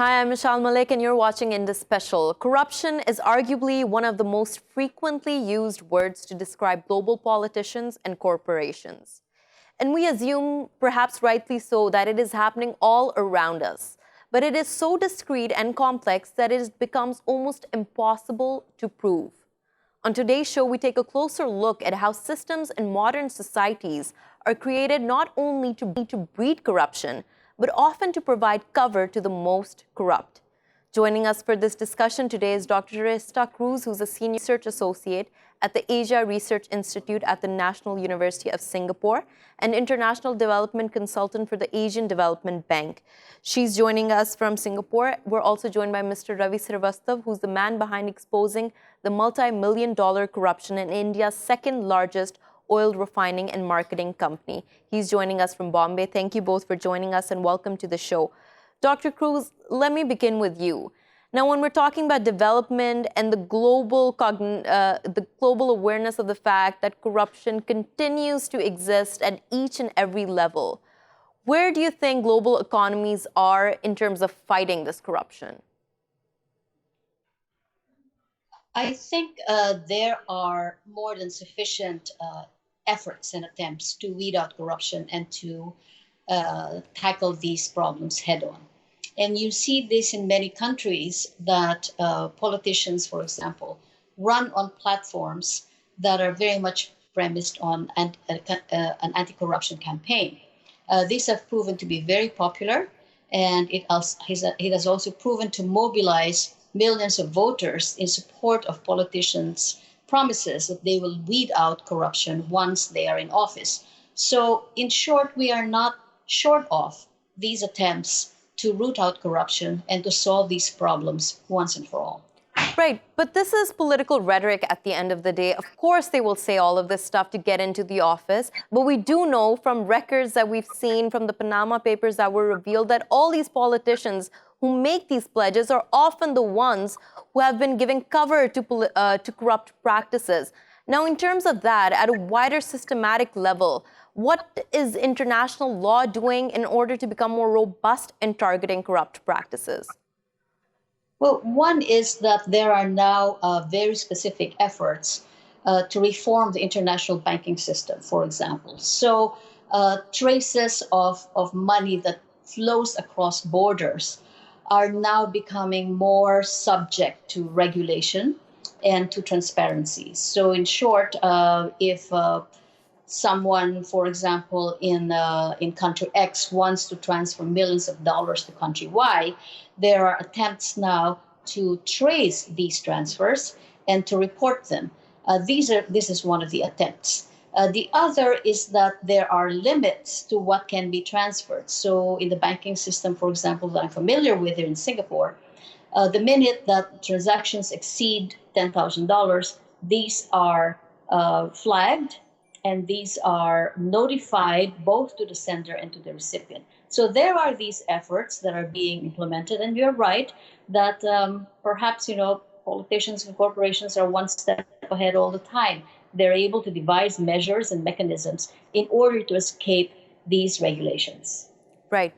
Hi, I'm Meshal Malik, and you're watching Indus Special. Corruption is arguably one of the most frequently used words to describe global politicians and corporations. And we assume, perhaps rightly so, that it is happening all around us. But it is so discrete and complex that it becomes almost impossible to prove. On today's show, we take a closer look at how systems in modern societies are created not only to breed corruption, but often to provide cover to the most corrupt. Joining us for this discussion today is Dr. Teresita Cruz, who's a senior research associate at the Asia Research Institute at the National University of Singapore, and international development consultant for the Asian Development Bank. She's joining us from Singapore. We're also joined by Mr. Ravi Shrivastav, who's the man behind exposing the multi-million-dollar corruption in India's second largest oil refining and marketing company. He's joining us from Bombay. Thank you both for joining us and welcome to the show. Dr. Cruz, let me begin with you. Now, when we're talking about development and the global awareness of the fact that corruption continues to exist at each and every level, where do you think global economies are in terms of fighting this corruption? I think there are more than sufficient efforts and attempts to weed out corruption and to tackle these problems head on. And you see this in many countries that politicians, for example, run on platforms that are very much premised on an anti-corruption campaign. These have proven to be very popular, and it has also proven to mobilize millions of voters in support of politicians' promises that they will weed out corruption once they are in office. So, in short, we are not short of these attempts to root out corruption and to solve these problems once and for all. Right, but this is political rhetoric at the end of the day. Of course, they will say all of this stuff to get into the office, but we do know from records that we've seen from the Panama Papers that were revealed that all these politicians who make these pledges are often the ones who have been giving cover to corrupt practices. Now, in terms of that, at a wider systematic level, what is international law doing in order to become more robust in targeting corrupt practices? Well, one is that there are now very specific efforts to reform the international banking system, for example. So traces of money that flows across borders are now becoming more subject to regulation and to transparency. So in short, if someone, for example, in country X wants to transfer millions of dollars to country Y, there are attempts now to trace these transfers and to report them. This is one of the attempts. The other is that there are limits to what can be transferred. So in the banking system, for example, that I'm familiar with here in Singapore, the minute that transactions exceed $10,000, these are flagged, and these are notified both to the sender and to the recipient. So there are these efforts that are being implemented, and you're right that perhaps, politicians and corporations are one step ahead all the time. They're able to devise measures and mechanisms in order to escape these regulations. Right.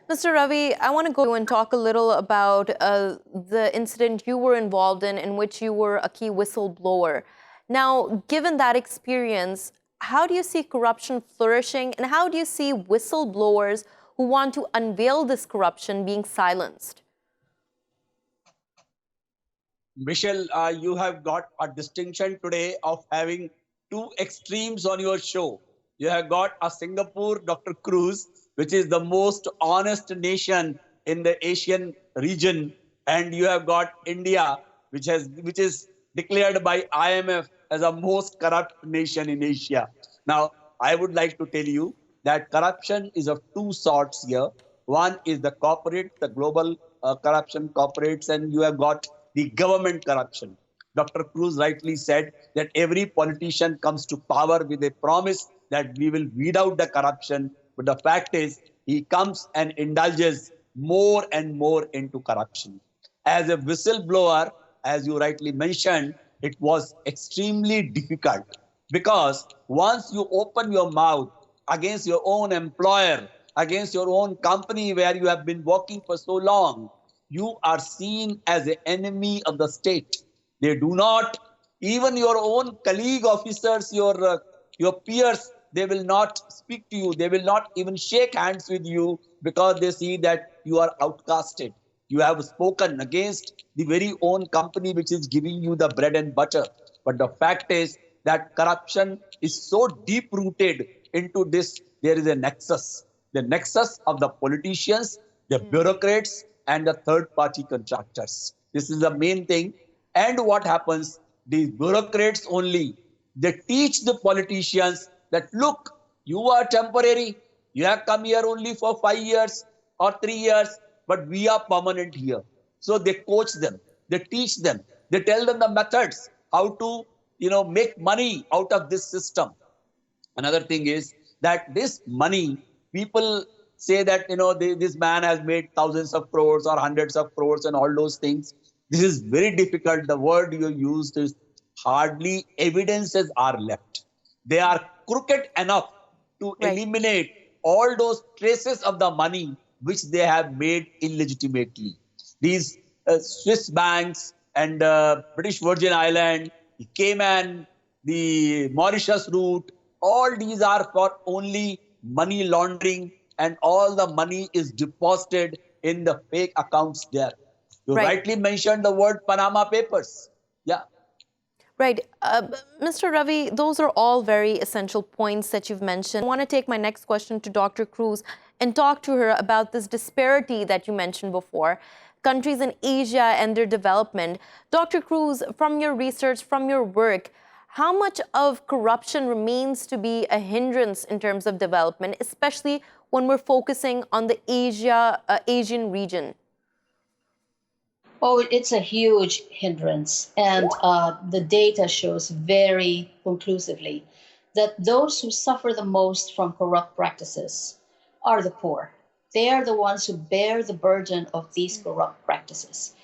Mr. Ravi, I want to go and talk a little about the incident you were involved in which you were a key whistleblower. Now, given that experience, how do you see corruption flourishing, and how do you see whistleblowers who want to unveil this corruption being silenced? Michelle, you have got a distinction today of having two extremes on your show. You have got a Singapore, Dr. Cruz, which is the most honest nation in the Asian region, and you have got India, which is declared by IMF as the most corrupt nation in Asia. Now, I would like to tell you that corruption is of two sorts here. One is the corporate, the global corruption corporates, and you have got the government corruption. Dr. Cruz rightly said that every politician comes to power with a promise that we will weed out the corruption. But the fact is, he comes and indulges more and more into corruption. As a whistleblower, as you rightly mentioned, it was extremely difficult because once you open your mouth against your own employer, against your own company where you have been working for so long, you are seen as an enemy of the state. They do not, even your own colleague officers, your peers, they will not speak to you. They will not even shake hands with you because they see that you are outcasted. You have spoken against the very own company which is giving you the bread and butter. But the fact is that corruption is so deep rooted into this, there is a nexus. The nexus of the politicians, the bureaucrats, and the third party contractors. This is the main thing. And what happens? These bureaucrats only, they teach the politicians that, look, you are temporary. You have come here only for 5 years or 3 years, but we are permanent here. So they coach them, they teach them, they tell them the methods, how to, make money out of this system. Another thing is that this money, people say that, this man has made thousands of crores or hundreds of crores and all those things. This is very difficult. The word you used is hardly evidences are left. They are crooked enough to eliminate all those traces of the money which they have made illegitimately. These Swiss banks and British Virgin Island, the Cayman, the Mauritius route, all these are for only money laundering, and all the money is deposited in the fake accounts there. You rightly mentioned the word Panama Papers. Yeah. Right. Mr. Ravi, those are all very essential points that you've mentioned. I want to take my next question to Dr. Cruz and talk to her about this disparity that you mentioned before, countries in Asia and their development. Dr. Cruz, from your research, from your work, how much of corruption remains to be a hindrance in terms of development, especially when we're focusing on the Asian region? Oh, it's a huge hindrance. And the data shows very conclusively that those who suffer the most from corrupt practices are the poor. They are the ones who bear the burden of these corrupt practices.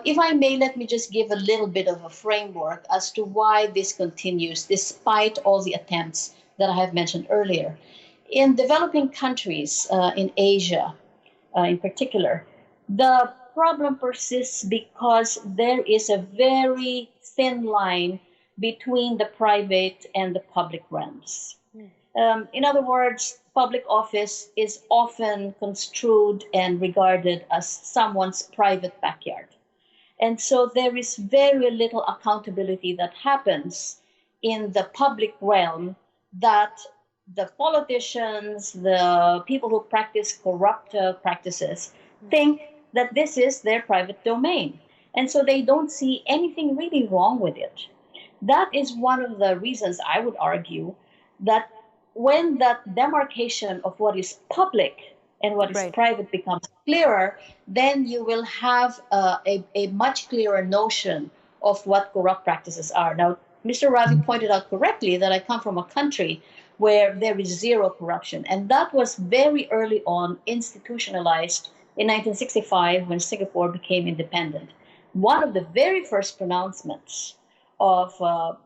If I may, let me just give a little bit of a framework as to why this continues, despite all the attempts that I have mentioned earlier. In developing countries, in Asia in particular, the problem persists because there is a very thin line between the private and the public realms. In other words, public office is often construed and regarded as someone's private backyard. And so there is very little accountability that happens in the public realm that the politicians, the people who practice corrupt practices, think that this is their private domain. And so they don't see anything really wrong with it. That is one of the reasons I would argue that when that demarcation of what is public and what is private becomes clearer, then you will have a much clearer notion of what corrupt practices are. Now, Mr. Ravi pointed out correctly that I come from a country where there is zero corruption. And that was very early on institutionalized in 1965 when Singapore became independent. One of the very first pronouncements of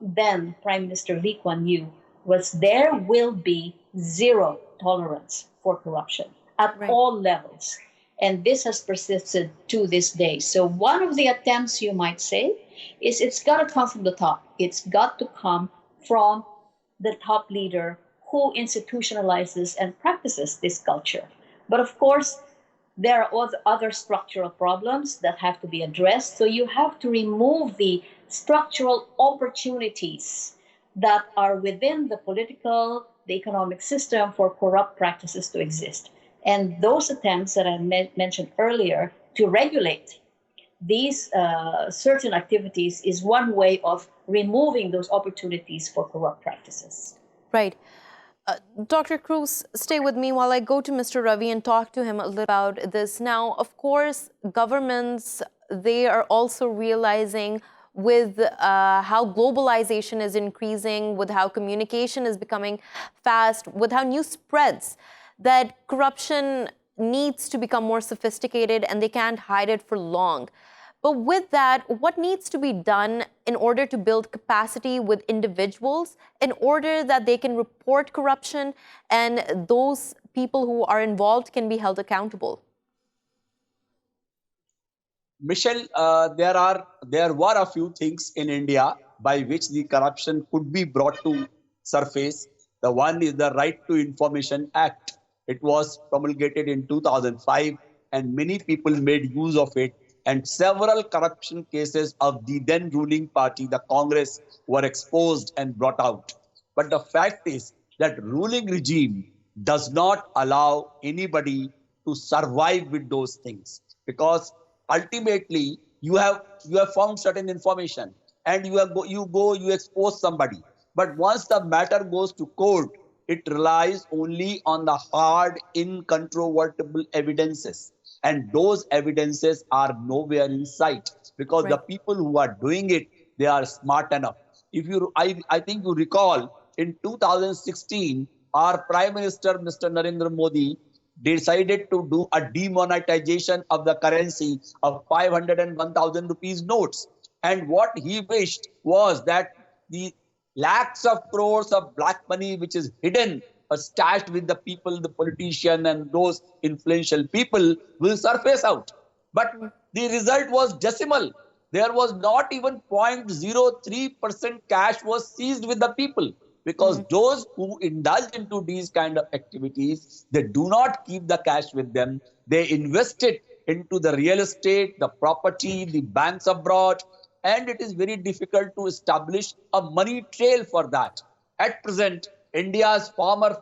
then Prime Minister Lee Kuan Yew was there will be zero tolerance for corruption at all levels. And this has persisted to this day. So one of the attempts, you might say, is it's got to come from the top. It's got to come from the top leader who institutionalizes and practices this culture. But of course, there are other structural problems that have to be addressed. So you have to remove the structural opportunities that are within the political, the economic system for corrupt practices to exist. And those attempts that I mentioned earlier to regulate these certain activities is one way of removing those opportunities for corrupt practices. Right. Dr. Cruz, stay with me while I go to Mr. Ravi and talk to him a little about this. Now, of course, governments, they are also realizing with how globalization is increasing, with how communication is becoming fast, with how news spreads, that corruption needs to become more sophisticated and they can't hide it for long. But with that, what needs to be done in order to build capacity with individuals in order that they can report corruption and those people who are involved can be held accountable? Michelle, there were a few things in India by which the corruption could be brought to surface. The one is the Right to Information Act. It was promulgated in 2005, and many people made use of it. And several corruption cases of the then ruling party, the Congress, were exposed and brought out. But the fact is that ruling regime does not allow anybody to survive with those things, because ultimately you have found certain information, and you expose somebody, but once the matter goes to court, it relies only on the hard incontrovertible evidences, and those evidences are nowhere in sight, because the people who are doing it, they are smart enough. If you I think you recall, in 2016 our Prime Minister Mr. Narendra Modi decided to do a demonetization of the currency of 500 and 1000 rupees notes. And what he wished was that the lakhs of crores of black money which is hidden or stashed with the people, the politician and those influential people will surface out. But the result was decimal. There was not even 0.03% cash was seized with the people, because those who indulge into these kind of activities, they do not keep the cash with them. They invest it into the real estate, the property, the banks abroad, and it is very difficult to establish a money trail for that. At present, India's former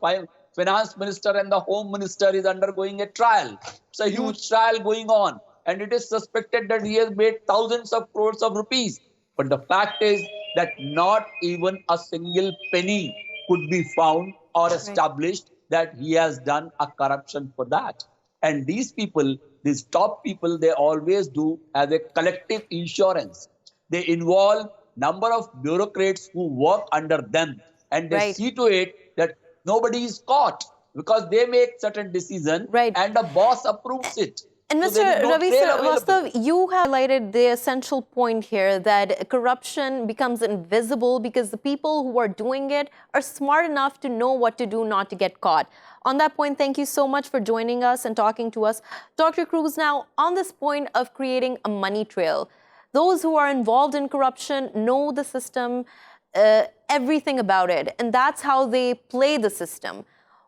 finance minister and the home minister is undergoing a trial. It's a huge trial going on, and it is suspected that he has made thousands of crores of rupees. But the fact is that not even a single penny could be found or established that he has done a corruption for that. And these people, these top people, they always do as a collective insurance. They involve number of bureaucrats who work under them, and they see to it that nobody is caught, because they make certain decision and the boss approves it. And Mr. Ravi Shrivastav, you have highlighted the essential point here that corruption becomes invisible because the people who are doing it are smart enough to know what to do not to get caught. On that point, thank you so much for joining us and talking to us. Dr. Cruz, now on this point of creating a money trail, those who are involved in corruption know the system, everything about it, and that's how they play the system.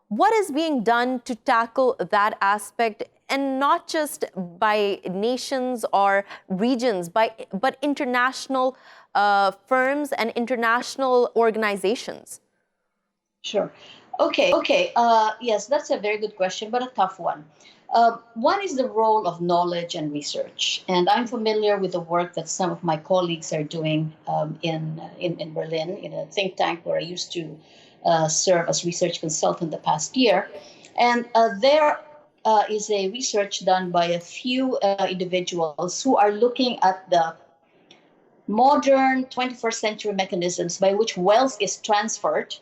What is being done to tackle that aspect, and not just by nations or regions, but international firms and international organizations? Sure. Okay. Yes, that's a very good question, but a tough one. One is the role of knowledge and research. And I'm familiar with the work that some of my colleagues are doing in Berlin, in a think tank where I used to serve as research consultant the past year. And there is a research done by a few individuals who are looking at the modern 21st century mechanisms by which wealth is transferred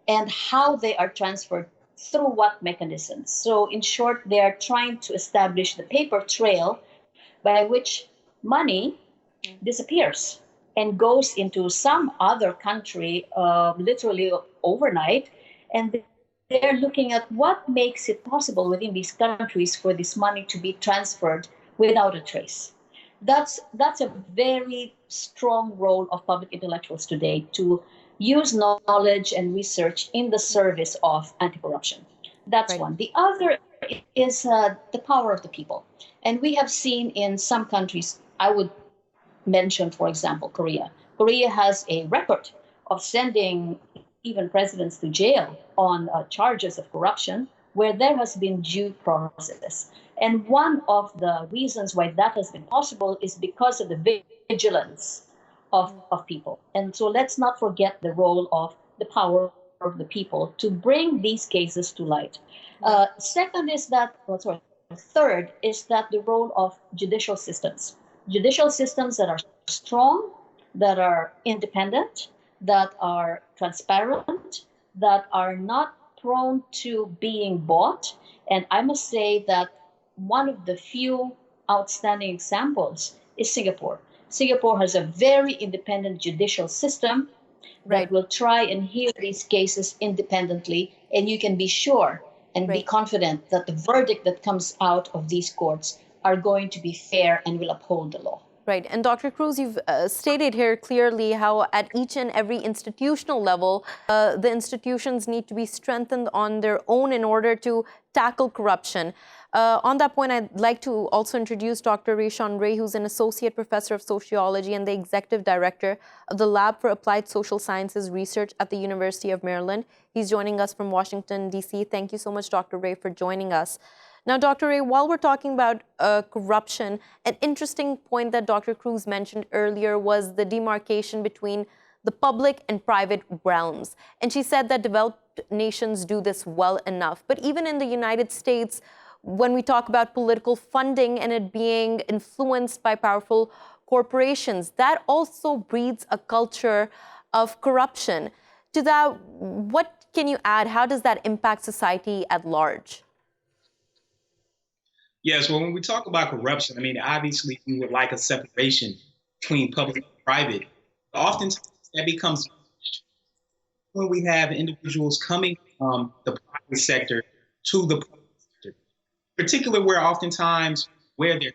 and how they are transferred through what mechanisms. So in short, they are trying to establish the paper trail by which money disappears and goes into some other country literally overnight. And they're looking at what makes it possible within these countries for this money to be transferred without a trace. That's a very strong role of public intellectuals today, to use knowledge and research in the service of anti-corruption. That's one. The other is the power of the people. And we have seen in some countries, I would mention, for example, Korea. Korea has a record of sending even presidents to jail on charges of corruption, where there has been due process. And one of the reasons why that has been possible is because of the vigilance of people. And so let's not forget the role of the power of the people to bring these cases to light. Third is that the role of judicial systems that are strong, that are independent, that are transparent, that are not prone to being bought. And I must say that one of the few outstanding examples is Singapore. Singapore has a very independent judicial system that will try and hear these cases independently, and you can be sure and be confident that the verdict that comes out of these courts are going to be fair and will uphold the law. Right. And Dr. Cruz, you've stated here clearly how at each and every institutional level, the institutions need to be strengthened on their own in order to tackle corruption. On that point, I'd like to also introduce Dr. Rashawn Roy, who's an associate professor of sociology and the executive director of the Lab for Applied Social Sciences Research at the University of Maryland. He's joining us from Washington, D.C. Thank you so much, Dr. Roy, for joining us. Now, Dr. Ray, while we're talking about corruption, an interesting point that Dr. Cruz mentioned earlier was the demarcation between the public and private realms. And she said that developed nations do this well enough. But even in the United States, when we talk about political funding and it being influenced by powerful corporations, that also breeds a culture of corruption. To that, what can you add? How does that impact society at large? Yes, well, when we talk about corruption, I mean, obviously we would like a separation between public and private. Oftentimes that becomes when we have individuals coming from the private sector to the public sector, particularly where oftentimes where their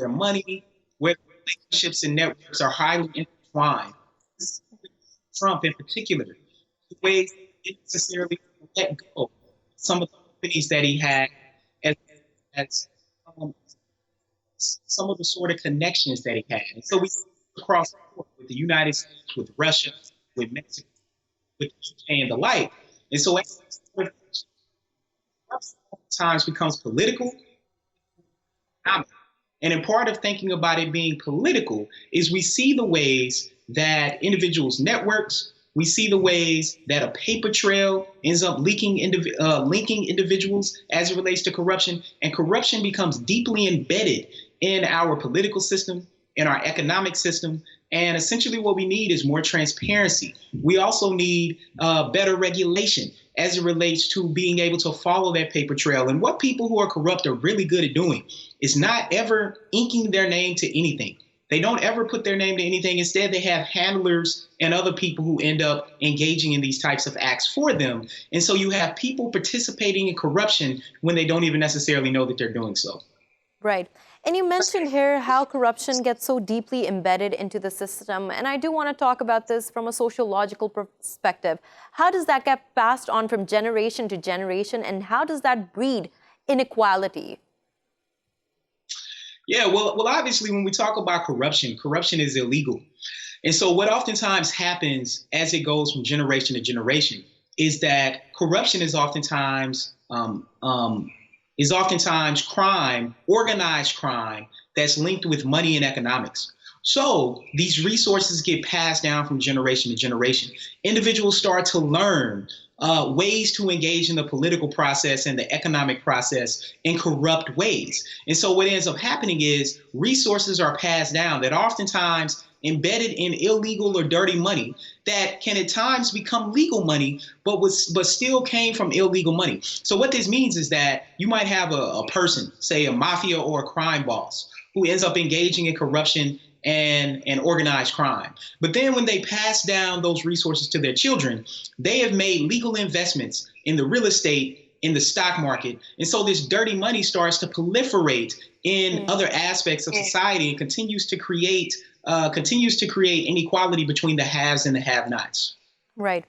money, where their relationships and networks are highly intertwined. Trump in particular, the ways he didn't necessarily let go of some of the companies that he had as some of the sort of connections that he had. And so we see across the board with the United States, with Russia, with Mexico, with UK and the like. And so sometimes becomes political. And in part of thinking about it being political is we see the ways that individuals' networks, we see the ways that a paper trail ends up linking individuals as it relates to corruption, and corruption becomes deeply embedded in our political system, in our economic system, and essentially what we need is more transparency. We also need better regulation as it relates to being able to follow that paper trail. And what people who are corrupt are really good at doing is not ever inking their name to anything. They don't ever put their name to anything. Instead, they have handlers and other people who end up engaging in these types of acts for them. And so you have people participating in corruption when they don't even necessarily know that they're doing so. Right. And you mentioned here how corruption gets so deeply embedded into the system. And I do want to talk about this from a sociological perspective. How does that get passed on from generation to generation? And how does that breed inequality? Yeah, well, obviously, when we talk about corruption, corruption is illegal. And so what oftentimes happens as it goes from generation to generation is that corruption is oftentimes crime, organized crime that's linked with money and economics. So these resources get passed down from generation to generation. Individuals start to learn ways to engage in the political process and the economic process in corrupt ways. And so what ends up happening is resources are passed down that are oftentimes embedded in illegal or dirty money that can at times become legal money, but still came from illegal money. So what this means is that you might have a person, say a mafia or a crime boss, who ends up engaging in corruption and organized crime. But then when they pass down those resources to their children, they have made legal investments in the real estate, in the stock market. And so this dirty money starts to proliferate in other aspects of society and continues to create inequality between the haves and the have-nots. Right.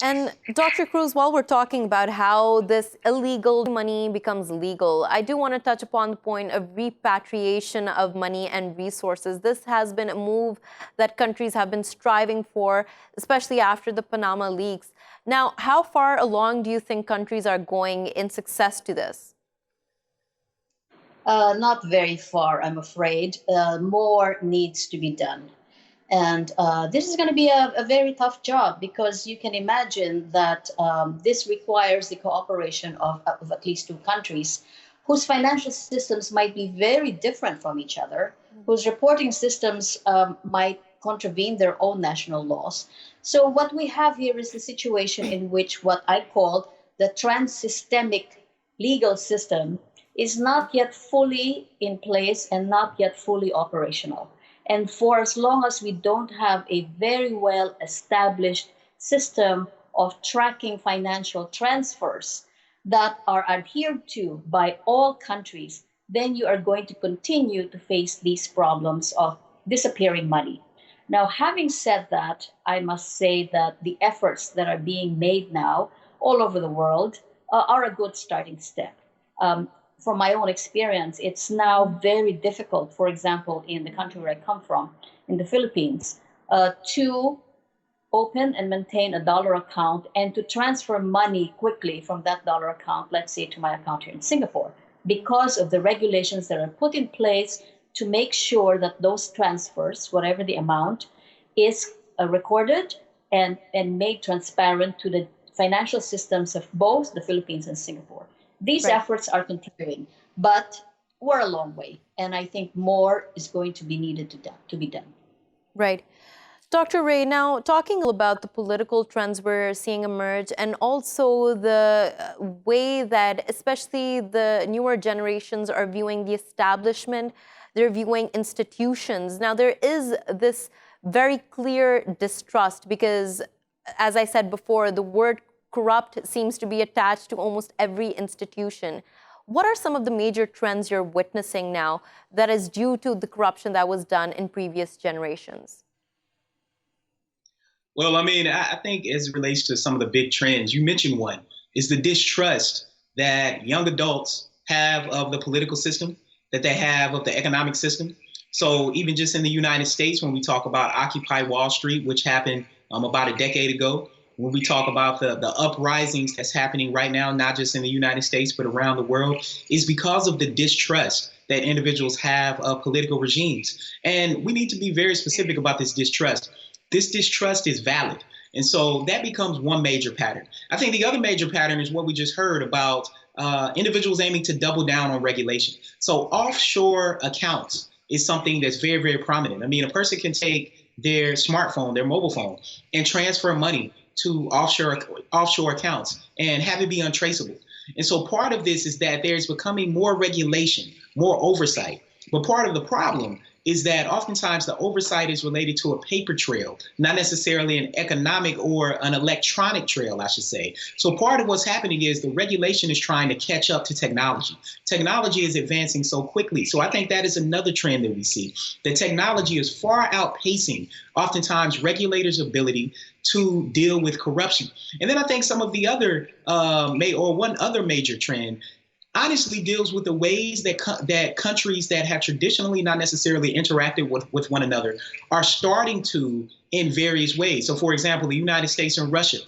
And Dr. Cruz, while we're talking about how this illegal money becomes legal, I do want to touch upon the point of repatriation of money and resources. This has been a move that countries have been striving for, especially after the Panama leaks. Now, how far along do you think countries are going in success to this? Not very far, I'm afraid. More needs to be done. And this is going to be a very tough job because you can imagine that this requires the cooperation of at least two countries whose financial systems might be very different from each other, whose reporting systems might contravene their own national laws. So what we have here is the situation in which what I call the trans-systemic legal system is not yet fully in place and not yet fully operational. And for as long as we don't have a very well established system of tracking financial transfers that are adhered to by all countries, then you are going to continue to face these problems of disappearing money. Now, having said that, I must say that the efforts that are being made now all over the world are a good starting step. From my own experience, it's now very difficult, for example, in the country where I come from, in the Philippines, to open and maintain a dollar account and to transfer money quickly from that dollar account, let's say, to my account here in Singapore, because of the regulations that are put in place to make sure that those transfers, whatever the amount, is recorded and made transparent to the financial systems of both the Philippines and Singapore. These efforts are continuing, but we're a long way, and I think more is going to be needed to be done. Right. Dr. Ray, now talking about the political trends we're seeing emerge and also the way that especially the newer generations are viewing the establishment, they're viewing institutions. Now, there is this very clear distrust because, as I said before, the word corrupt seems to be attached to almost every institution. What are some of the major trends you're witnessing now that is due to the corruption that was done in previous generations? Well, I mean, I think as it relates to some of the big trends, you mentioned one, is the distrust that young adults have of the political system, that they have of the economic system. So even just in the United States, when we talk about Occupy Wall Street, which happened about a decade ago, when we talk about the uprisings that's happening right now, not just in the United States, but around the world, is because of the distrust that individuals have of political regimes. And we need to be very specific about this distrust. This distrust is valid. And so that becomes one major pattern. I think the other major pattern is what we just heard about individuals aiming to double down on regulation. So offshore accounts is something that's very, very prominent. I mean, a person can take their smartphone, their mobile phone, and transfer money to offshore accounts and have it be untraceable. And so part of this is that there's becoming more regulation, more oversight. But part of the problem is that oftentimes the oversight is related to a paper trail, not necessarily an economic or an electronic trail, I should say. So part of what's happening is the regulation is trying to catch up to technology. Technology is advancing so quickly. So I think that is another trend that we see. The technology is far outpacing oftentimes regulators' ability to deal with corruption. And then I think some of the other, one other major trend honestly deals with the ways that countries that have traditionally not necessarily interacted with one another are starting to in various ways. So, for example, the United States and Russia,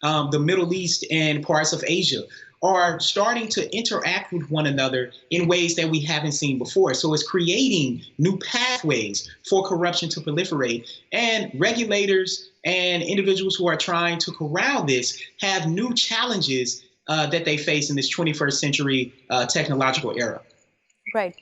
the Middle East and parts of Asia are starting to interact with one another in ways that we haven't seen before. So it's creating new pathways for corruption to proliferate. And regulators and individuals who are trying to corral this have new challenges that they face in this 21st century technological era. Right.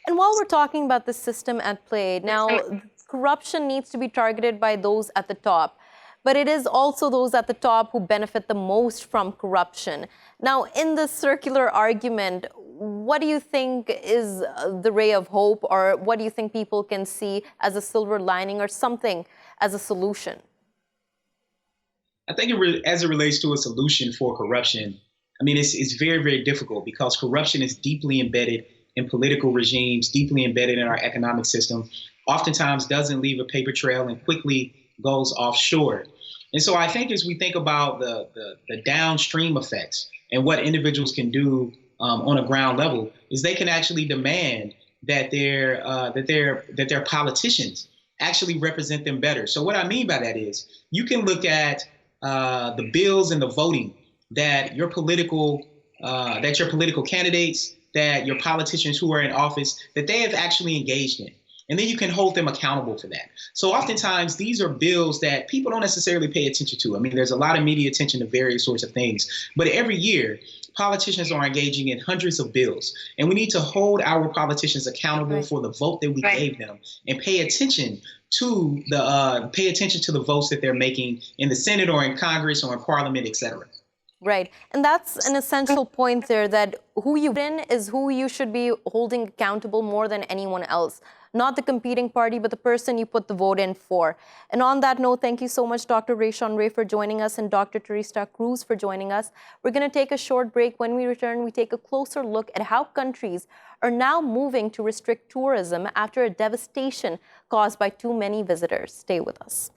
And while we're talking about the system at play, now corruption needs to be targeted by those at the top, but it is also those at the top who benefit the most from corruption. Now, in this circular argument, what do you think is the ray of hope, or what do you think people can see as a silver lining or something as a solution? I think as it relates to a solution for corruption, I mean, it's very, very difficult because corruption is deeply embedded in political regimes, deeply embedded in our economic system, oftentimes doesn't leave a paper trail and quickly goes offshore. And so I think as we think about the downstream effects and what individuals can do on a ground level, is they can actually demand that their politicians actually represent them better. So what I mean by that is you can look at the bills and the voting that your political candidates, that your politicians who are in office, that they have actually engaged in. And then you can hold them accountable for that. So oftentimes these are bills that people don't necessarily pay attention to. I mean, there's a lot of media attention to various sorts of things, but every year politicians are engaging in hundreds of bills, and we need to hold our politicians accountable for the vote that we gave them, and pay attention to the votes that they're making in the Senate or in Congress or in Parliament, et cetera. Right. And that's an essential point there, that who you win is who you should be holding accountable more than anyone else. not the competing party, but the person you put the vote in for. And on that note, thank you so much, Dr. Rashawn Roy, for joining us and Dr. Teresita Cruz for joining us. We're going to take a short break. When we return, we take a closer look at how countries are now moving to restrict tourism after a devastation caused by too many visitors. Stay with us.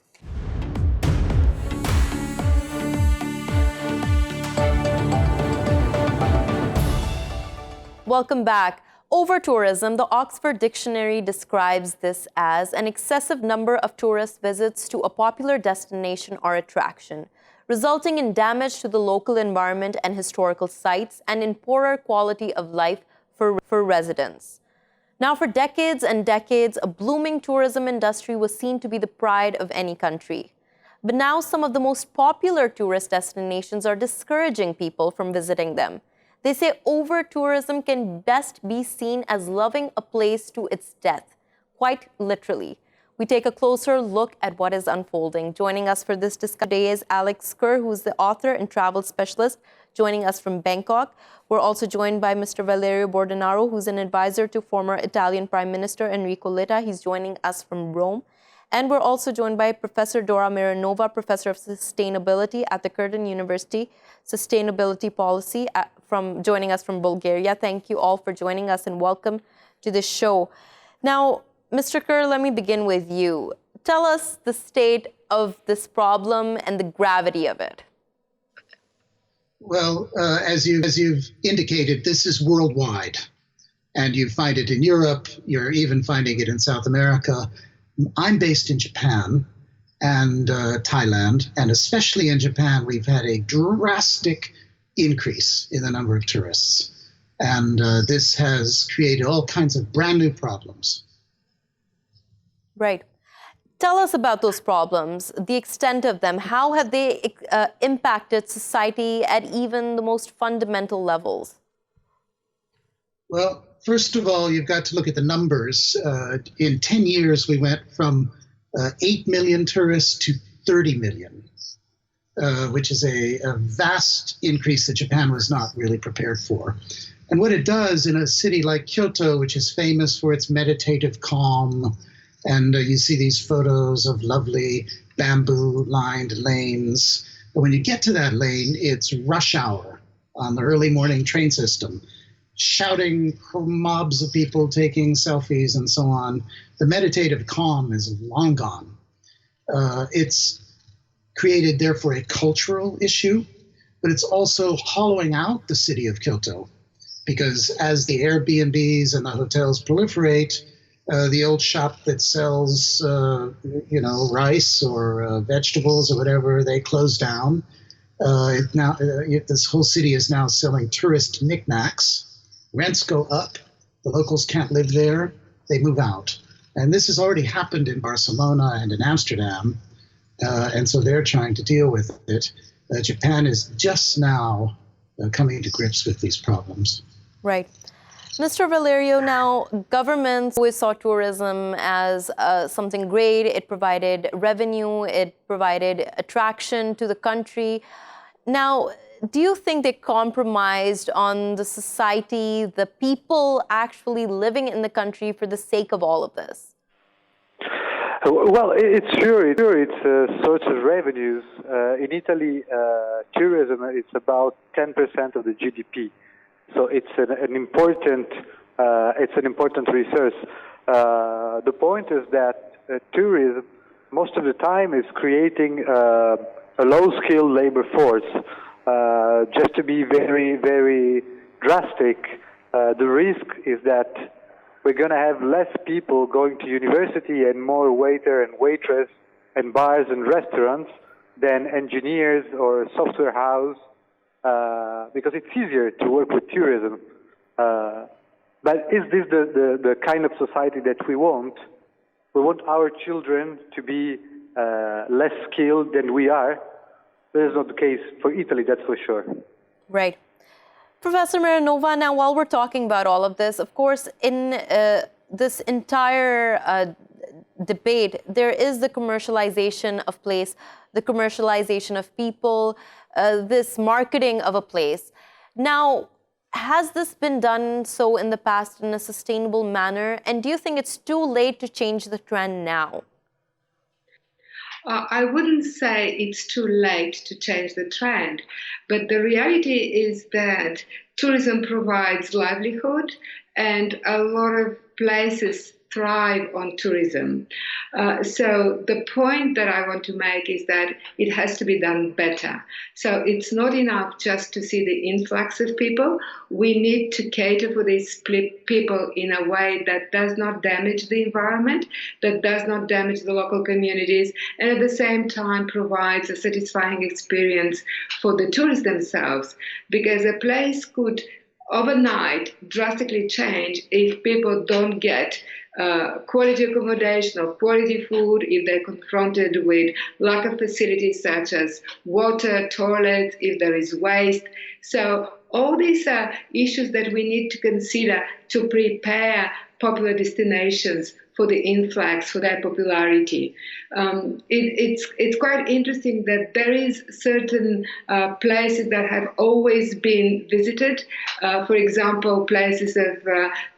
Welcome back. Over-tourism, the Oxford Dictionary describes this as an excessive number of tourist visits to a popular destination or attraction, resulting in damage to the local environment and historical sites and in poorer quality of life for residents. Now, for decades and decades, a blooming tourism industry was seen to be the pride of any country. But now some of the most popular tourist destinations are discouraging people from visiting them. They say over-tourism can best be seen as loving a place to its death, quite literally. We take a closer look at what is unfolding. Joining us for this discussion today is Alex Kerr, who's the author and travel specialist, joining us from Bangkok. We're also joined by Mr. Valerio Bordonaro, who's an advisor to former Italian Prime Minister Enrico Letta. He's joining us from Rome. And we're also joined by Professor Dora Marinova, Professor of Sustainability at the Curtin University Sustainability Policy, joining us from Bulgaria. Thank you all for joining us and welcome to the show. Now, Mr. Kerr, let me begin with you. Tell us the state of this problem and the gravity of it. Well, as you've indicated, this is worldwide, and you find it in Europe. You're even finding it in South America. I'm based in Japan and Thailand, and especially in Japan, we've had a drastic increase in the number of tourists. And this has created all kinds of brand new problems. Right. Tell us about those problems, the extent of them. How have they impacted society at even the most fundamental levels? Well, first of all, you've got to look at the numbers. In 10 years, we went from 8 million tourists to 30 million, which is a vast increase that Japan was not really prepared for. And what it does in a city like Kyoto, which is famous for its meditative calm, and you see these photos of lovely bamboo-lined lanes. But when you get to that lane, it's rush hour on the early morning train system, shouting mobs of people taking selfies and so on. The meditative calm is long gone. It's created, therefore, a cultural issue, but it's also hollowing out the city of Kyoto, because as the Airbnbs and the hotels proliferate, the old shop that sells, rice or vegetables or whatever, they close down. This whole city is now selling tourist knickknacks. Rents go up. The locals can't live there. They move out. And this has already happened in Barcelona and in Amsterdam. And so they're trying to deal with it. Japan is just now coming to grips with these problems. Right. Mr. Valerio, now governments always saw tourism as something great. It provided revenue, it provided attraction to the country. Now, do you think they compromised on the society, the people actually living in the country for the sake of all of this? Well, it's true. It's a source of revenues. In Italy, tourism is about 10% of the GDP. So it's an important resource. The point is that tourism, most of the time, is creating a low-skilled labor force. Just to be very, very drastic, the risk is that we're going to have less people going to university and more waiter and waitress and bars and restaurants than engineers or software house. Because it's easier to work with tourism. But is this the kind of society that we want? We want our children to be less skilled than we are. That is not the case for Italy, that's for sure. Right. Professor Marinova, now while we're talking about all of this, of course, in this entire debate, there is the commercialization of place, the commercialization of people, this marketing of a place. Now, has this been done so in the past in a sustainable manner? And do you think it's too late to change the trend now? I wouldn't say it's too late to change the trend, but the reality is that tourism provides livelihood and a lot of places thrive on tourism. So the point that I want to make is that it has to be done better. So it's not enough just to see the influx of people. We need to cater for these people in a way that does not damage the environment, that does not damage the local communities, and at the same time provides a satisfying experience for the tourists themselves. Because a place could overnight drastically change if people don't get quality accommodation or quality food, if they're confronted with lack of facilities such as water, toilets, if there is waste. So all these are issues that we need to consider to prepare popular destinations for the influx, for their popularity. It's quite interesting that there is certain places that have always been visited, for example, places of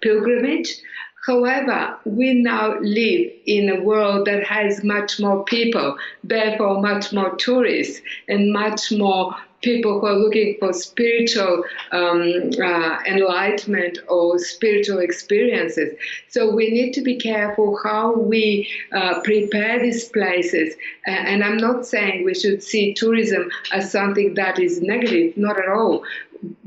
pilgrimage. However, we now live in a world that has much more people, therefore much more tourists, and much more people who are looking for spiritual enlightenment or spiritual experiences. So we need to be careful how we prepare these places. And I'm not saying we should see tourism as something that is negative, not at all.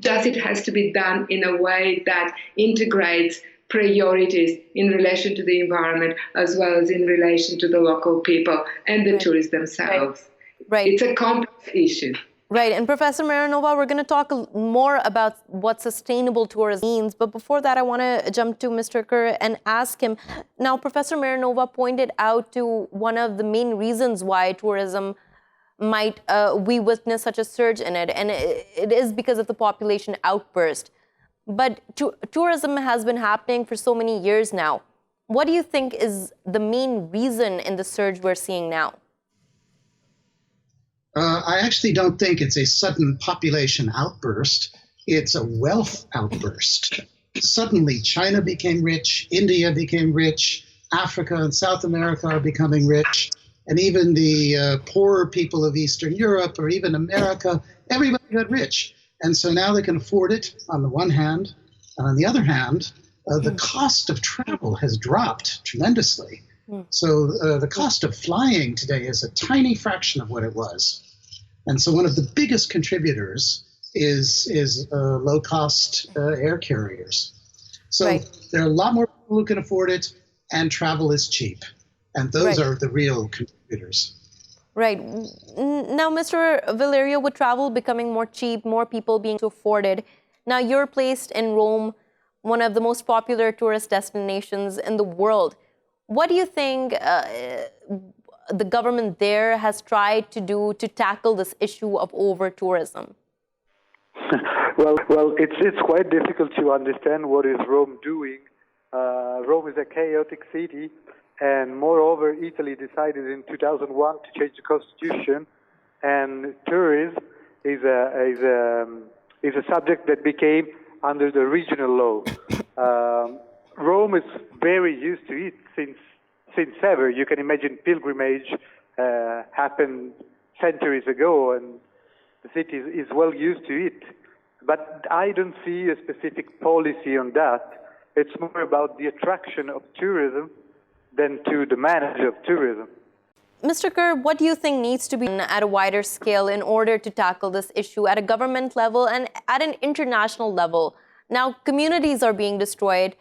Does it has to be done in a way that integrates priorities in relation to the environment as well as in relation to the local people and the tourists themselves. Right. It's a complex issue. Right. And Professor Marinova, we're going to talk more about what sustainable tourism means. But before that, I want to jump to Mr. Kerr and ask him. Now, Professor Marinova pointed out to one of the main reasons why tourism might, we witness such a surge in it. And it is because of the population outburst. But tourism has been happening for so many years now. What do you think is the main reason in the surge we're seeing now? I actually don't think it's a sudden population outburst. It's a wealth outburst. Suddenly, China became rich, India became rich, Africa and South America are becoming rich, and even the poorer people of Eastern Europe or even America, everybody got rich. And so now they can afford it on the one hand, and on the other hand, the cost of travel has dropped tremendously. So the cost of flying today is a tiny fraction of what it was. And so one of the biggest contributors is low-cost air carriers. So there are a lot more people who can afford it, and travel is cheap. And those are the real contributors. Right. Now, Mr. Valerio, with travel becoming more cheap, more people being able to afford it, now you're placed in Rome, one of the most popular tourist destinations in the world. What do you think the government there has tried to do to tackle this issue of over-tourism? Well, it's quite difficult to understand what is Rome doing. Rome is a chaotic city, and moreover, Italy decided in 2001 to change the constitution, and tourism is a subject that became under the regional law. Rome is very used to it since ever. You can imagine pilgrimage happened centuries ago, and the city is well used to it. But I don't see a specific policy on that. It's more about the attraction of tourism than to the management of tourism. Mr. Kerr, what do you think needs to be done at a wider scale in order to tackle this issue at a government level and at an international level? Now, communities are being destroyed.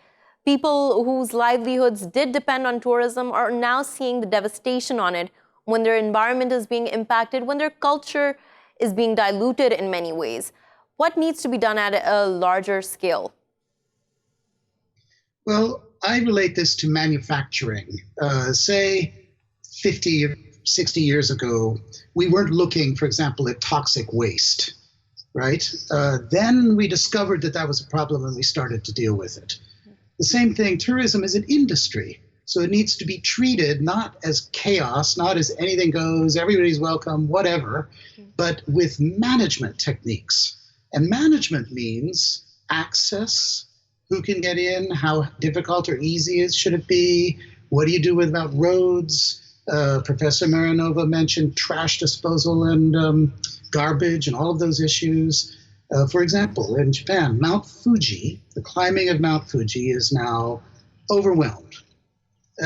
People whose livelihoods did depend on tourism are now seeing the devastation on it when their environment is being impacted, when their culture is being diluted in many ways. What needs to be done at a larger scale? Well, I relate this to manufacturing. Say 50 or 60 years ago, we weren't looking, for example, at toxic waste, right? Then we discovered that was a problem and we started to deal with it. The same thing, tourism is an industry. So it needs to be treated not as chaos, not as anything goes, everybody's welcome, whatever, but with management techniques. And management means access, who can get in, how difficult or easy should it be, what do you do about roads? Professor Marinova mentioned trash disposal and garbage and all of those issues. For example, in Japan, Mount Fuji, the climbing of Mount Fuji is now overwhelmed.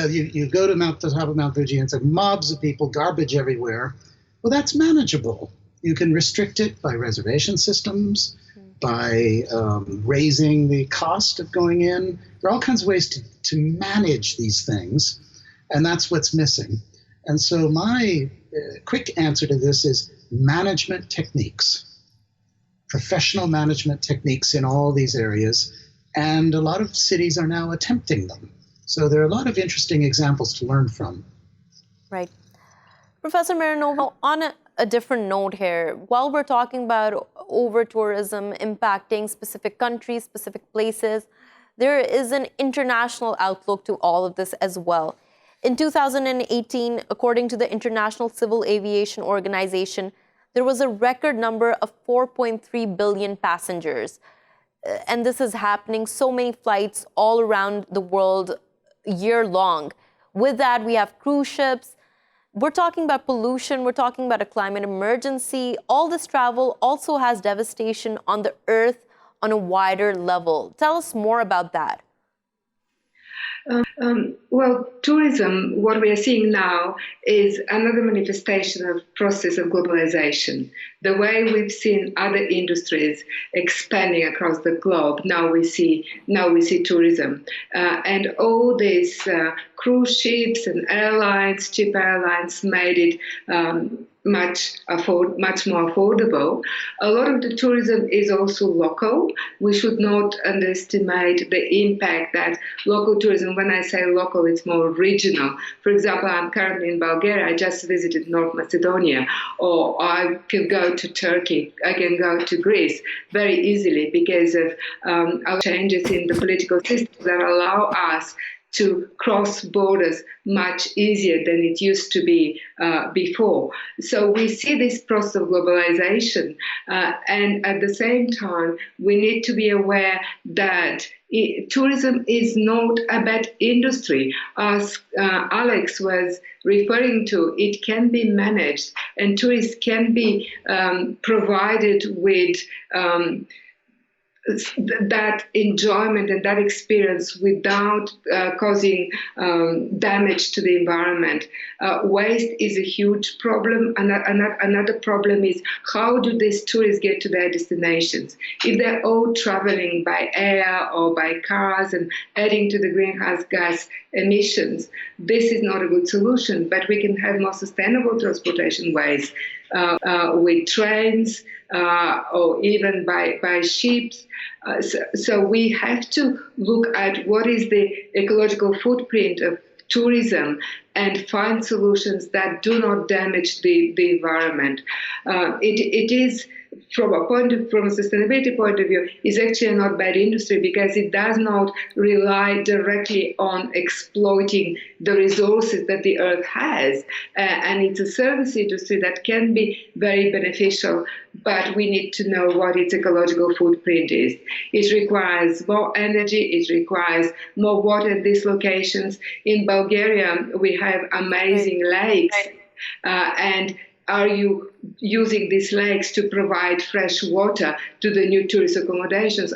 You go to the top of Mount Fuji and it's like mobs of people, garbage everywhere. Well, that's manageable. You can restrict it by reservation systems, by raising the cost of going in. There are all kinds of ways to manage these things, and that's what's missing. And so my quick answer to this is management techniques, professional management techniques in all these areas, and a lot of cities are now attempting them. So there are a lot of interesting examples to learn from. Right. Professor Marinova, on a different note here, while we're talking about over-tourism impacting specific countries, specific places, there is an international outlook to all of this as well. In 2018, according to the International Civil Aviation Organization, there was a record number of 4.3 billion passengers. And this is happening, so many flights all around the world year long. With that, we have cruise ships. We're talking about pollution. We're talking about a climate emergency. All this travel also has devastation on the earth on a wider level. Tell us more about that. Well, tourism, what we are seeing now is another manifestation of process of globalization. The way we've seen other industries expanding across the globe, now we see tourism, and all these cruise ships and airlines, cheap airlines, made it much more affordable. A lot of the tourism is also local. We should not underestimate the impact that local tourism, when I say local, it's more regional. For example, I'm currently in Bulgaria. I just visited North Macedonia, or I can go to Turkey. I can go to Greece very easily because of changes in the political system that allow us to cross borders much easier than it used to be before. So we see this process of globalization, and at the same time, we need to be aware that tourism is not a bad industry. As Alex was referring to, it can be managed, and tourists can be provided with that enjoyment and that experience without causing damage to the environment. Waste is a huge problem. Another problem is, how do these tourists get to their destinations? If they're all traveling by air or by cars and adding to the greenhouse gas emissions, this is not a good solution, but we can have more sustainable transportation ways with trains or even by ships. So we have to look at what is the ecological footprint of tourism and find solutions that do not damage the environment. It is, from a sustainability point of view, is actually not bad industry because it does not rely directly on exploiting the resources that the earth has. And it's a service industry that can be very beneficial, but we need to know what its ecological footprint is. It requires more energy, it requires more water in these locations. In Bulgaria, we have amazing lakes, and are you using these lakes to provide fresh water to the new tourist accommodations,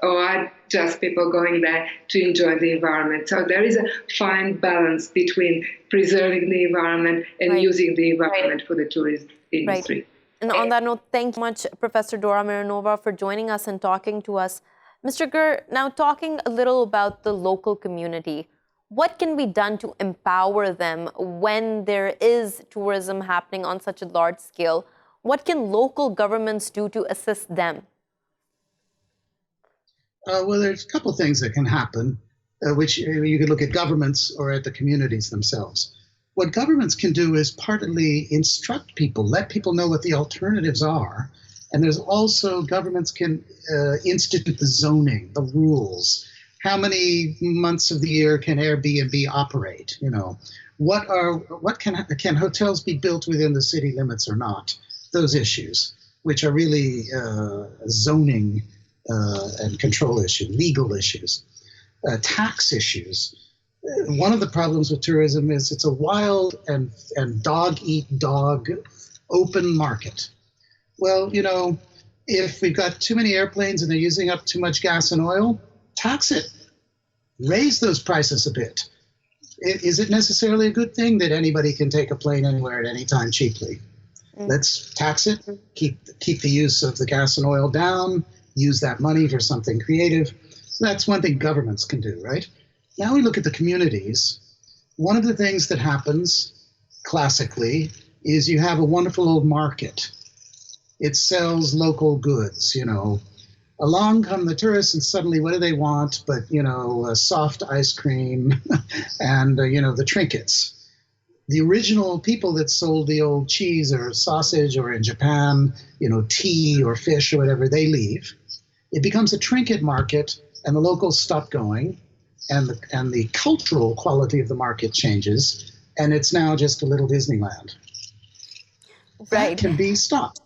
or are just people going there to enjoy the environment? So there is a fine balance between preserving the environment and using the environment for the tourist industry. Right. And on that note, thank you much, Professor Dora Marinova, for joining us and talking to us. Mr. Kerr, now talking a little about the local community. What can be done to empower them when there is tourism happening on such a large scale? What can local governments do to assist them? Well, there's a couple of things that can happen, which you can look at governments or at the communities themselves. What governments can do is partly instruct people, let people know what the alternatives are. And there's also, governments can institute the zoning, the rules. How many months of the year can Airbnb operate? You know, can hotels be built within the city limits or not? Those issues, which are really zoning and control issues, legal issues, tax issues. One of the problems with tourism is it's a wild and dog-eat-dog open market. Well, if we've got too many airplanes and they're using up too much gas and oil, tax it. Raise those prices a bit. Is it necessarily a good thing that anybody can take a plane anywhere at any time cheaply? Let's tax it, keep the use of the gas and oil down, use that money for something creative. So that's one thing governments can do, right? Now we look at the communities. One of the things that happens classically is you have a wonderful old market. It sells local goods, Along come the tourists and suddenly what do they want but, soft ice cream and, the trinkets. The original people that sold the old cheese or sausage or in Japan, tea or fish or whatever, they leave. It becomes a trinket market and the locals stop going and the cultural quality of the market changes and it's now just a little Disneyland. Right. That can be stopped.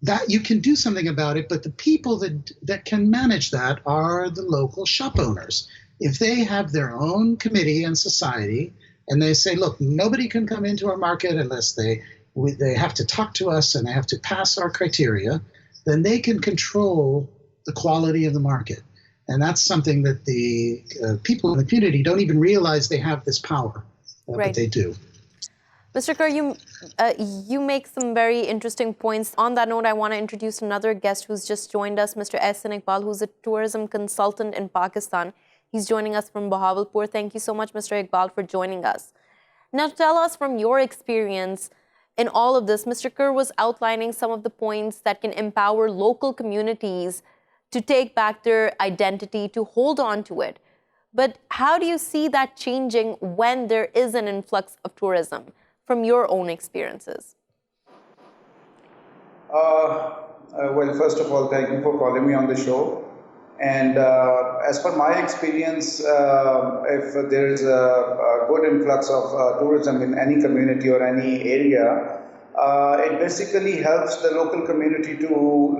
That you can do something about it, but the people that can manage that are the local shop owners. If they have their own committee and society, and they say, look, nobody can come into our market unless they have to talk to us and they have to pass our criteria, then they can control the quality of the market. And that's something that the people in the community don't even realize they have this power, right. But they do. Mr. Kerr, you make some very interesting points. On that note, I want to introduce another guest who's just joined us, Mr. SN Iqbal, who's a tourism consultant in Pakistan. He's joining us from Bahawalpur. Thank you so much, Mr. Iqbal, for joining us. Now, tell us from your experience in all of this. Mr. Kerr was outlining some of the points that can empower local communities to take back their identity, to hold on to it. But how do you see that changing when there is an influx of tourism? From your own experiences? Well, first of all, thank you for calling me on the show. And as per my experience, if there is a good influx of tourism in any community or any area, it basically helps the local community to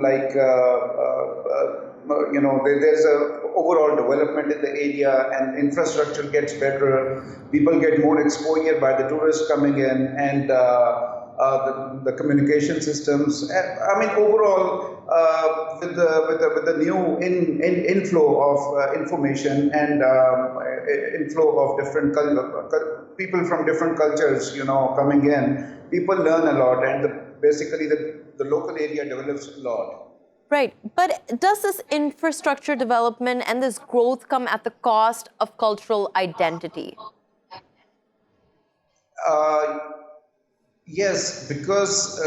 there's a overall development in the area and infrastructure gets better. People get more exposure by the tourists coming in and the communication systems. I mean, overall, with the new inflow of information and inflow of different people from different cultures, coming in, people learn a lot, and basically the local area develops a lot. Right, but does this infrastructure development and this growth come at the cost of cultural identity? Yes, because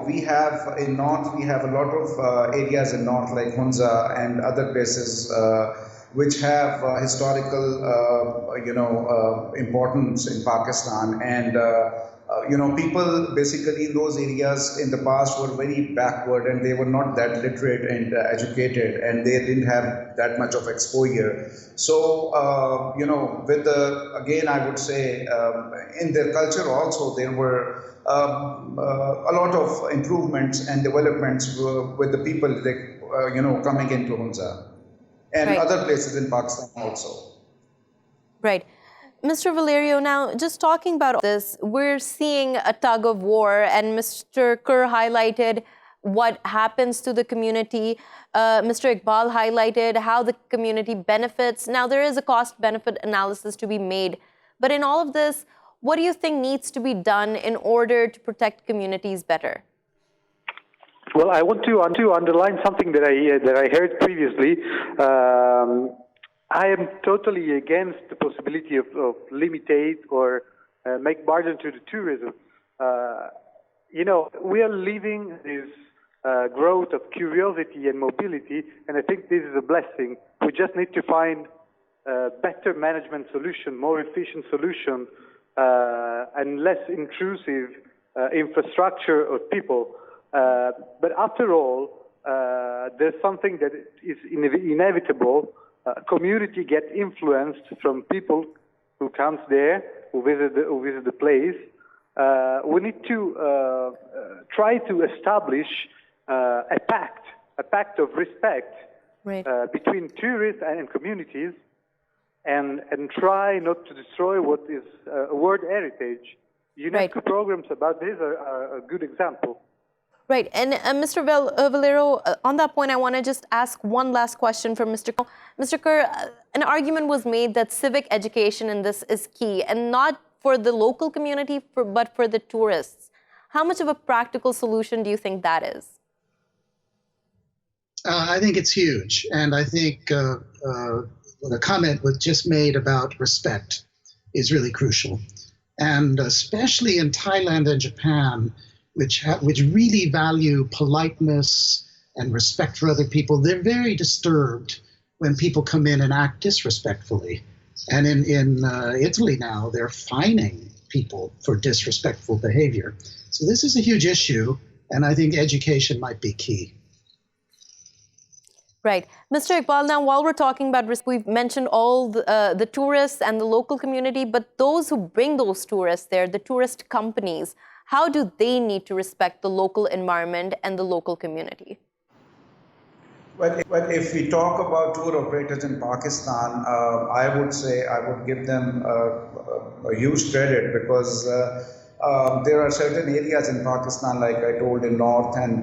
we have in North, we have a lot of areas in North like Hunza and other places which have historical, importance in Pakistan, and people basically in those areas in the past were very backward and they were not that literate and educated, and they didn't have that much of exposure. So, with again, I would say in their culture also there were a lot of improvements and developments with the people coming into Hunza and right. other places in Pakistan also. Right. Mr. Valerio, now just talking about this, we're seeing a tug of war, and Mr. Kerr highlighted what happens to the community. Mr. Iqbal highlighted how the community benefits. Now, there is a cost-benefit analysis to be made. But in all of this, what do you think needs to be done in order to protect communities better? Well, I want to underline something that I heard previously. I am totally against the possibility of limitate or make burden to the tourism. We are living this growth of curiosity and mobility, and I think this is a blessing. We just need to find a better management solution, more efficient solution, and less intrusive infrastructure of people. But after all, there's something that is inevitable. Community get influenced from people who comes there, who visit the place. We need to try to establish a pact of respect between tourists and communities, and try not to destroy what is a world heritage. UNESCO programs about this are a good example. Right. And Mr. Valerio, on that point, I want to just ask one last question from Mr. Kerr. Mr. Kerr, an argument was made that civic education in this is key, and not for the local community, but for the tourists. How much of a practical solution do you think that is? I think it's huge. And I think the comment was just made about respect is really crucial. And especially in Thailand and Japan, which really value politeness and respect for other people, they're very disturbed when people come in and act disrespectfully. And in Italy now, they're fining people for disrespectful behavior. So this is a huge issue, and I think education might be key. Right. Mr. Iqbal, now while we're talking about risk, we've mentioned all the tourists and the local community, but those who bring those tourists there, the tourist companies, how do they need to respect the local environment and the local community? Well, if we talk about tour operators in Pakistan, I would give them a huge credit, because there are certain areas in Pakistan, like I told, in north and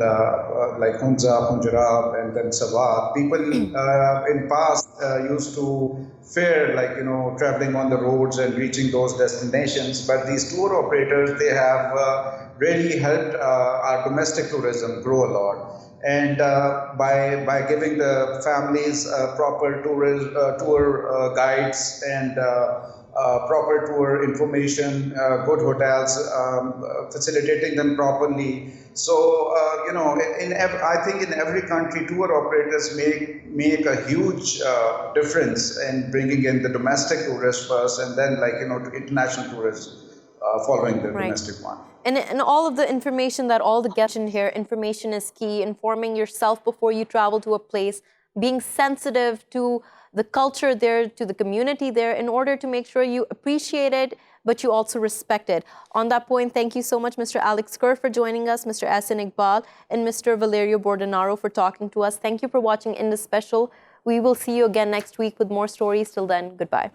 like Hunza, Punjab, and then Swat. People in past used to fear, like, traveling on the roads and reaching those destinations. But these tour operators, they have really helped our domestic tourism grow a lot. And by giving the families proper tour guides and proper tour information, good hotels, facilitating them properly. So, I think in every country, tour operators make a huge difference in bringing in the domestic tourists first, and then, to international tourists following the domestic one. And all of the information that all the guests in here, information is key. Informing yourself before you travel to a place, being sensitive to the culture there, to the community there, in order to make sure you appreciate it, but you also respect it. On that point, thank you so much, Mr. Alex Kerr, for joining us, Mr. SN Iqbal, and Mr. Valerio Bordonaro for talking to us. Thank you for watching Indus Special. We will see you again next week with more stories. Till then, goodbye.